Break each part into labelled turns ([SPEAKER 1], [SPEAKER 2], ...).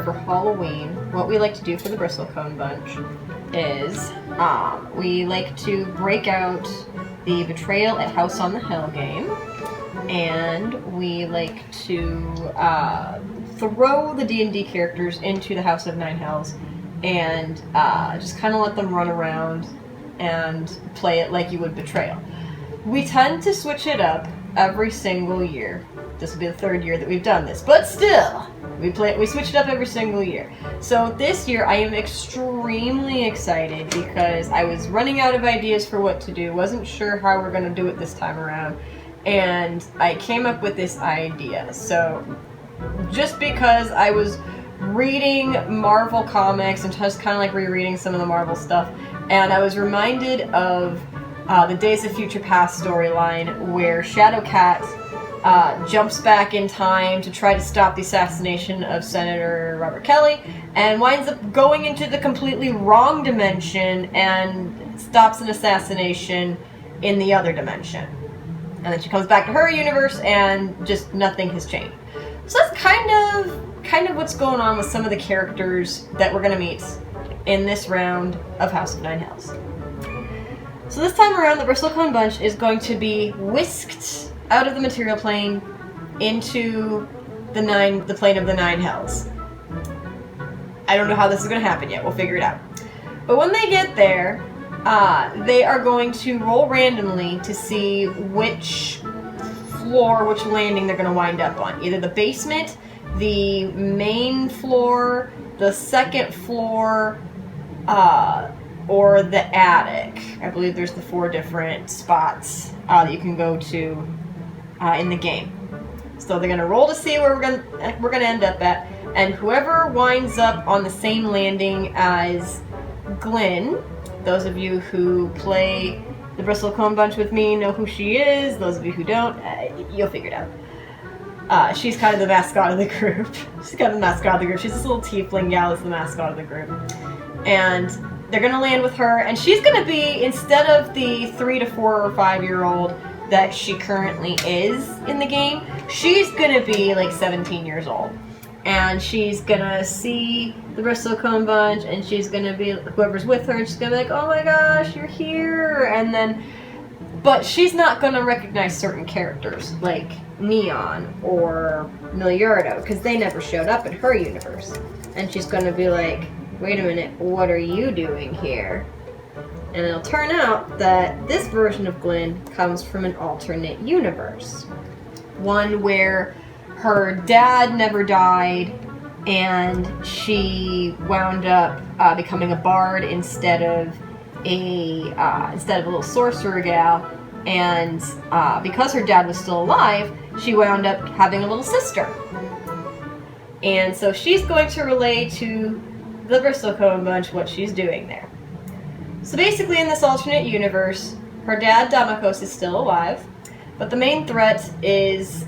[SPEAKER 1] for Halloween, what we like to do for the Bristlecone Bunch is we like to break out the Betrayal at House on the Hill game, and we like to throw the D&D characters into the House of Nine Hells and just kind of let them run around and play it like you would Betrayal. We tend to switch it up every single year. This will be the third year that we've done this, but still, we switch it up every single year. So this year I am extremely excited because I was running out of ideas for what to do, wasn't sure how we're going to do it this time around, and I came up with this idea. So just because I was reading Marvel comics and just kind of like rereading some of the Marvel stuff, and I was reminded of the Days of Future Past storyline where Shadowcat jumps back in time to try to stop the assassination of Senator Robert Kelly and winds up going into the completely wrong dimension and stops an assassination in the other dimension. And then she comes back to her universe and just nothing has changed. So that's kind of what's going on with some of the characters that we're going to meet in this round of House of Nine Hells. So this time around, the Bristlecone Bunch is going to be whisked out of the material plane into the plane of the Nine Hells. I don't know how this is going to happen yet. We'll figure it out. But when they get there, they are going to roll randomly to see which floor, which landing they're going to wind up on. Either the basement, the main floor, the second floor, or the attic. I believe there's the 4 different spots that you can go to in the game. So they're going to roll to see where we're going to end up at, and whoever winds up on the same landing as Glenn, those of you who play the Bristlecone Bunch with me know who she is. Those of you who don't, you'll figure it out. She's kind of the mascot of the group. She's kind of the mascot of the group. She's this little tiefling gal that's the mascot of the group. And they're going to land with her, and she's going to be, instead of the 3 to 4 or 5-year-old that she currently is in the game, she's going to be like 17 years old. And she's going to see the Bristlecone Bunch, and she's going to be, whoever's with her, she's going to be like, oh my gosh, you're here! And then, but she's not going to recognize certain characters, like Neon or Miliardo, because they never showed up in her universe. And she's going to be like, wait a minute, what are you doing here? And it'll turn out that this version of Glenn comes from an alternate universe. One where her dad never died, and she wound up becoming a bard instead of a little sorcerer gal. And because her dad was still alive, she wound up having a little sister. And so she's going to relay to the Bristlecone Bunch what she's doing there. So basically, in this alternate universe, her dad Damokos is still alive, but the main threat is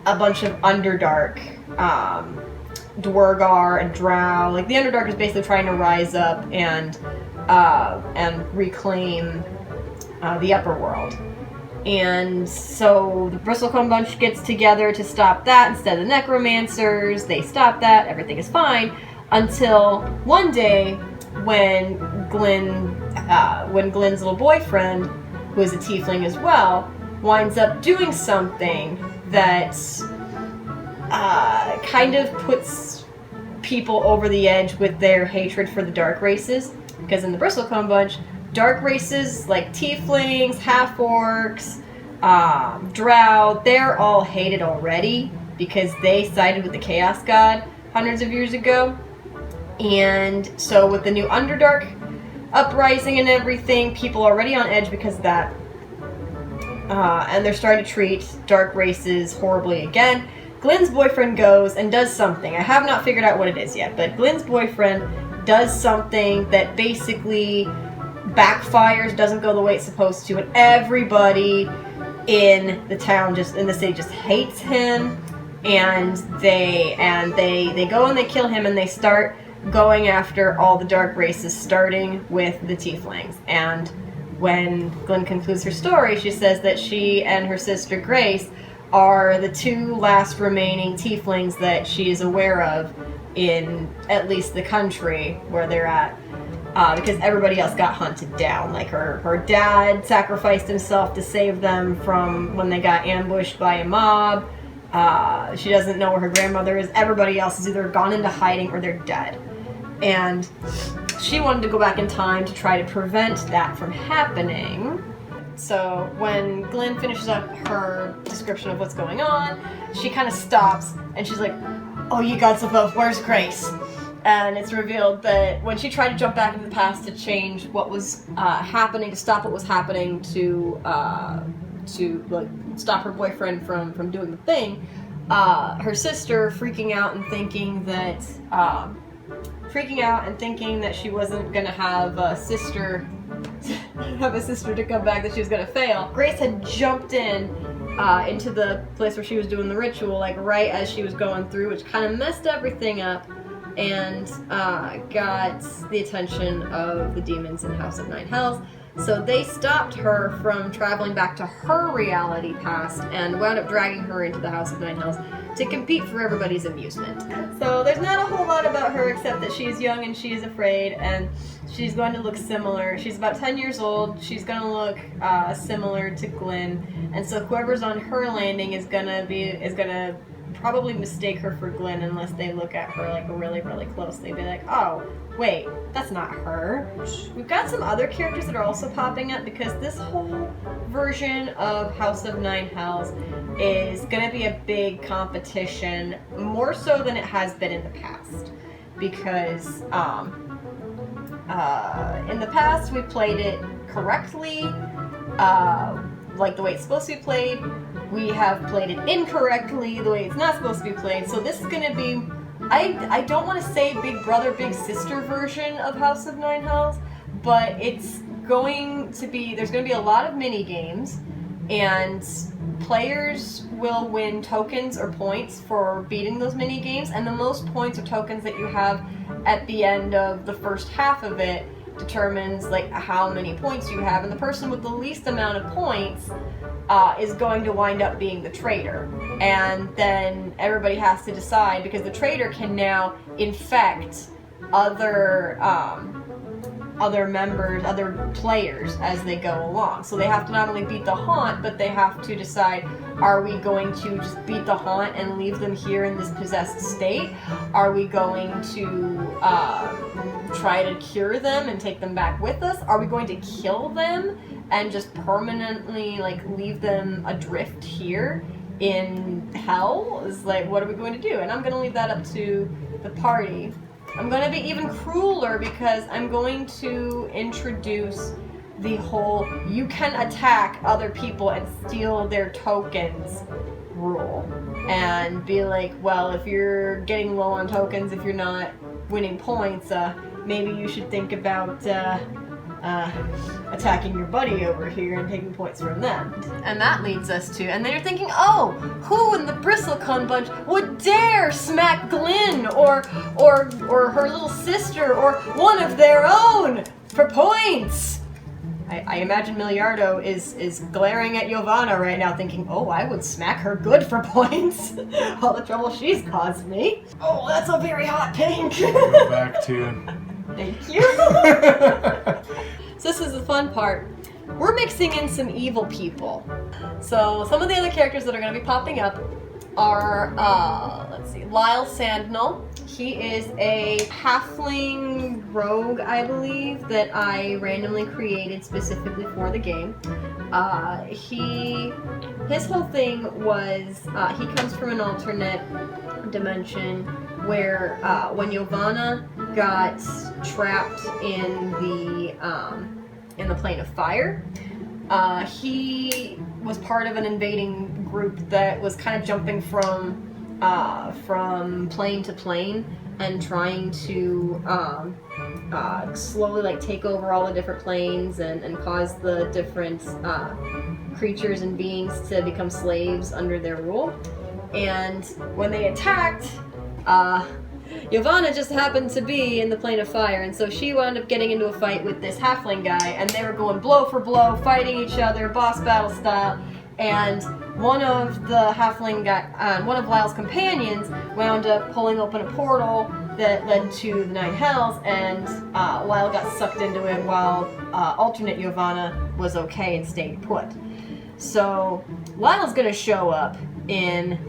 [SPEAKER 1] a bunch of Underdark, Dwargar and Drow. Like, the Underdark is basically trying to rise up and reclaim the upper world. And so the Bristlecone Bunch gets together to stop that instead of the Necromancers. They stop that, everything is fine, until one day when Glenn's little boyfriend, who is a tiefling as well, winds up doing something that kind of puts people over the edge with their hatred for the dark races. Because in the Bristlecone Bunch, dark races like tieflings, half-orcs, drow, they're all hated already because they sided with the Chaos God hundreds of years ago. And so with the new Underdark uprising and everything, people are already on edge because of that. And they're starting to treat dark races horribly again. Glenn's boyfriend goes and does something. I have not figured out what it is yet, but Glenn's boyfriend does something that basically backfires, doesn't go the way it's supposed to, and everybody in the town, in the city, just hates him. And they go and they kill him, and they start going after all the dark races, starting with the tieflings. And when Glenn concludes her story, she says that she and her sister Grace are the 2 last remaining tieflings that she is aware of in at least the country where they're at. Because everybody else got hunted down. Like her dad sacrificed himself to save them from when they got ambushed by a mob. She doesn't know where her grandmother is. Everybody else has either gone into hiding or they're dead. And she wanted to go back in time to try to prevent that from happening. So when Glenn finishes up her description of what's going on, she kind of stops and she's like, "Oh, you gods above, where's Grace?" And it's revealed that when she tried to jump back into the past to change what was happening, to stop what was happening, to like stop her boyfriend from doing the thing, her sister freaking out and thinking that she wasn't gonna have a sister to come back, that she was gonna fail. Grace had jumped into the place where she was doing the ritual, like right as she was going through, which kind of messed everything up. And got the attention of the demons in House of Nine Hells. So they stopped her from traveling back to her reality past and wound up dragging her into the House of Nine Hells to compete for everybody's amusement. So there's not a whole lot about her except that she's young and she is afraid, and she's going to look similar. She's about 10 years old. She's going to look similar to Glenn. And so whoever's on her landing is gonna probably mistake her for Glenn unless they look at her like really, really close. They'd be like, "Oh, wait, that's not her." We've got some other characters that are also popping up because this whole version of House of Nine Hells is going to be a big competition, more so than it has been in the past. Because in the past we played it correctly, like the way it's supposed to be played. We have played it incorrectly, the way it's not supposed to be played. So this is going to be, I don't want to say Big Brother, Big Sister version of House of Nine Hells, but it's going to be, there's going to be a lot of mini games, and players will win tokens or points for beating those mini games, and the most points or tokens that you have at the end of the first half of it determines like how many points you have, and the person with the least amount of points is going to wind up being the traitor. And then everybody has to decide, because the traitor can now infect other members, other players as they go along. So they have to not only beat the haunt, but they have to decide, are we going to just beat the haunt and leave them here in this possessed state? Are we going to try to cure them and take them back with us? Are we going to kill them and just permanently like leave them adrift here in hell? Is like, what are we going to do? And I'm going to leave that up to the party. I'm going to be even crueler because I'm going to introduce the whole you can attack other people and steal their tokens rule. And be like, well, if you're getting low on tokens, if you're not winning points, maybe you should think about attacking your buddy over here and taking points from them. And that leads us to, and then you're thinking, oh, who in the Bristlecone Bunch would dare smack Glenn or her little sister or one of their own for points? I imagine Miliardo is glaring at Giovanna right now thinking, oh, I would smack her good for points. All the trouble she's caused me. Oh, that's a very hot pink.
[SPEAKER 2] Go back to...
[SPEAKER 1] Thank you. So this is the fun part. We're mixing in some evil people. So some of the other characters that are going to be popping up are, let's see, Lyle Sandnell. He is a halfling rogue, I believe, that I randomly created specifically for the game. His whole thing was, he comes from an alternate dimension where when Giovanna got trapped in the plane of fire, he was part of an invading group that was kind of jumping from plane to plane and trying to slowly like take over all the different planes and cause the different creatures and beings to become slaves under their rule. And when they attacked, Giovanna just happened to be in the plane of fire, and so she wound up getting into a fight with this halfling guy, and they were going blow for blow, fighting each other, boss battle style. And one of the halfling guy, one of Lyle's companions, wound up pulling open a portal that led to the Nine Hells, and Lyle got sucked into it while alternate Giovanna was okay and stayed put. So Lyle's gonna show up in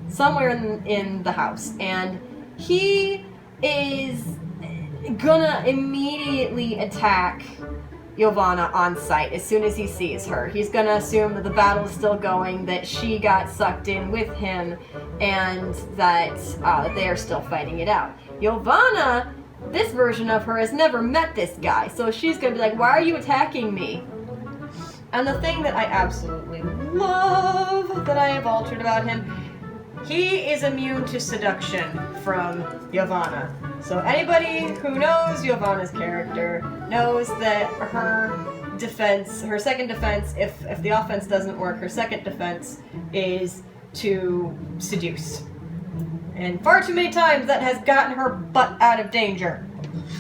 [SPEAKER 1] somewhere in the house, and he is gonna immediately attack Giovanna on sight as soon as he sees her. He's gonna assume that the battle is still going, that she got sucked in with him, and that they are still fighting it out. Giovanna, this version of her, has never met this guy, so she's gonna be like, why are you attacking me? And the thing that I absolutely love that I have altered about him, he is immune to seduction from Giovanna. So anybody who knows Giovanna's character knows that her defense, her second defense, if the offense doesn't work, her second defense is to seduce. And far too many times that has gotten her butt out of danger.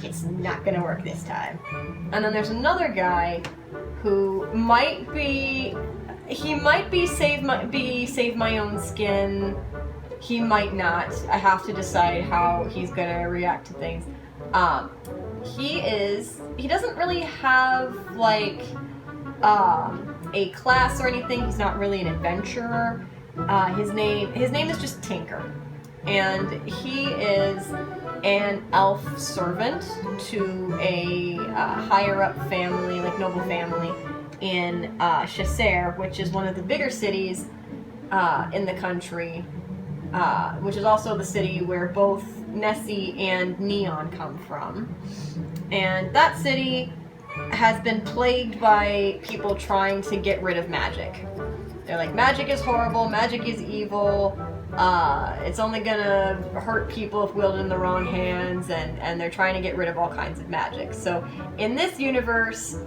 [SPEAKER 1] It's not gonna work this time. And then there's another guy who might be save my own skin. He might not. I have to decide how he's gonna react to things. He doesn't really have like a class or anything. He's not really an adventurer. His name is just Tinker, and he is an elf servant to a higher up family, like noble family, in Chasser, which is one of the bigger cities in the country, which is also the city where both Nessie and Neon come from. And that city has been plagued by people trying to get rid of magic. They're like, magic is horrible, magic is evil, it's only gonna hurt people if wielded in the wrong hands, and they're trying to get rid of all kinds of magic. So in this universe,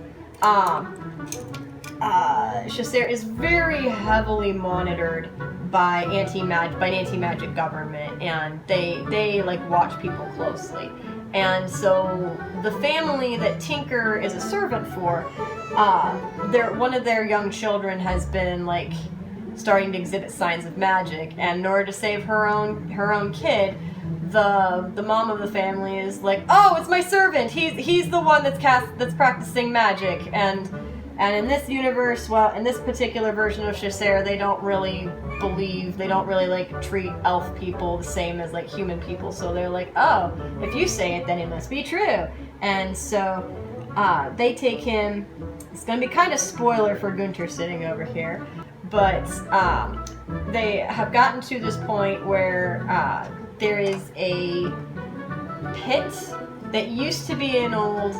[SPEAKER 1] Chasser is very heavily monitored by anti-magic government, and they like watch people closely. And so the family that Tinker is a servant for, one of their young children has been like starting to exhibit signs of magic, and in order to save her own kid, the mom of the family is like, oh, it's my servant. He's the one that's practicing magic. And in this universe, well, in this particular version of Chasser, they don't really like treat elf people the same as like human people. So they're like, oh, if you say it, then it must be true. And so they take him. It's gonna be kind of spoiler for Gunter sitting over here, but they have gotten to this point where there is a pit that used to be an old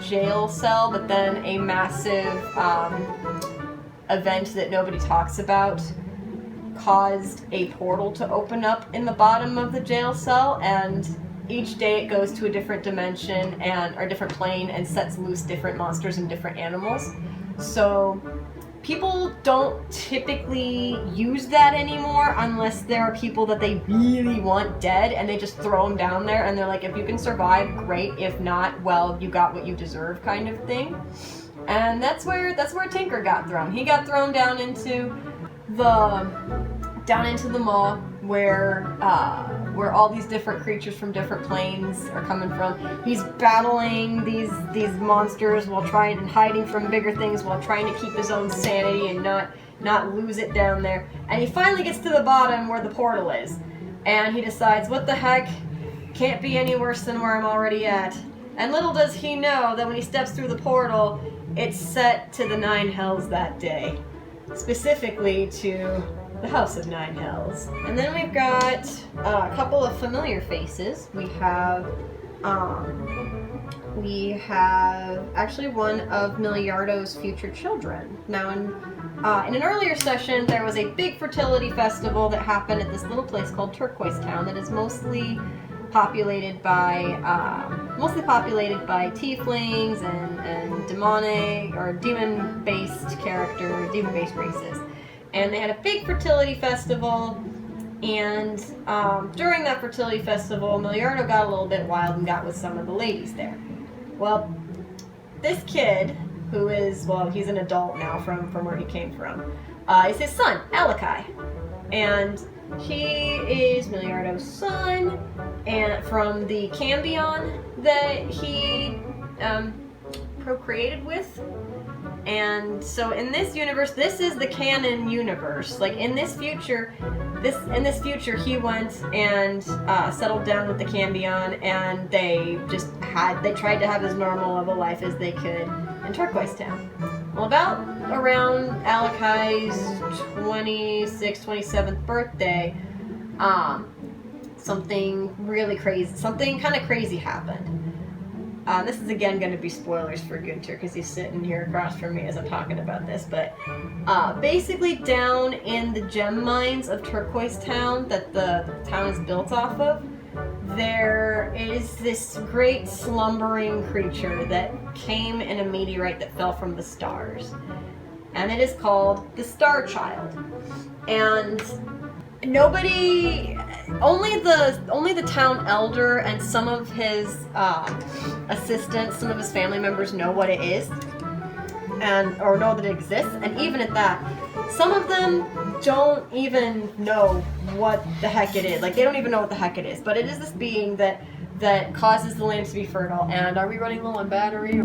[SPEAKER 1] jail cell, but then a massive event that nobody talks about caused a portal to open up in the bottom of the jail cell, and each day it goes to a different dimension or different plane and sets loose different monsters and different animals. So people don't typically use that anymore unless there are people that they really want dead, and they just throw them down there, and they're like, if you can survive, great. If not, well, you got what you deserve, kind of thing. And that's where Tinker got thrown. He got thrown down into the mall where all these different creatures from different planes are coming from. He's battling these monsters while hiding from bigger things, while trying to keep his own sanity and not lose it down there. And he finally gets to the bottom where the portal is, and he decides, what the heck, can't be any worse than where I'm already at. And little does he know that when he steps through the portal, it's set to the Nine Hells that day, specifically to the House of Nine Hells. And then we've got a couple of familiar faces. We have actually one of Miliardo's future children. Now, in an earlier session, there was a big fertility festival that happened at this little place called Turquoise Town that is mostly populated by tieflings and demonic or demon-based races. And they had a big fertility festival, and during that fertility festival, Miliardo got a little bit wild and got with some of the ladies there. Well, this kid, who is, well, he's an adult now from where he came from, is his son, Alakai. And He is Miliardo's son, and from the Cambion that he procreated with. And so in this universe, this is the canon universe. Like in this future, he went and settled down with the Cambion, and they tried to have as normal of a life as they could in Turquoise Town. Well, about around Alakai's 26th, 27th birthday, something really crazy, something kind of crazy happened. This is again going to be spoilers for Gunter because he's sitting here across from me as I'm talking about this, but basically down in the gem mines of Turquoise Town that the town is built off of, there is this great slumbering creature that came in a meteorite that fell from the stars. And it is called the Star Child. And only the town elder and some of his assistants, some of his family members know what it is, or know that it exists. And even at that, some of them don't even know what the heck it is. Like, they don't even know what the heck it is. But it is this being that causes the land to be fertile. And are we running low on battery?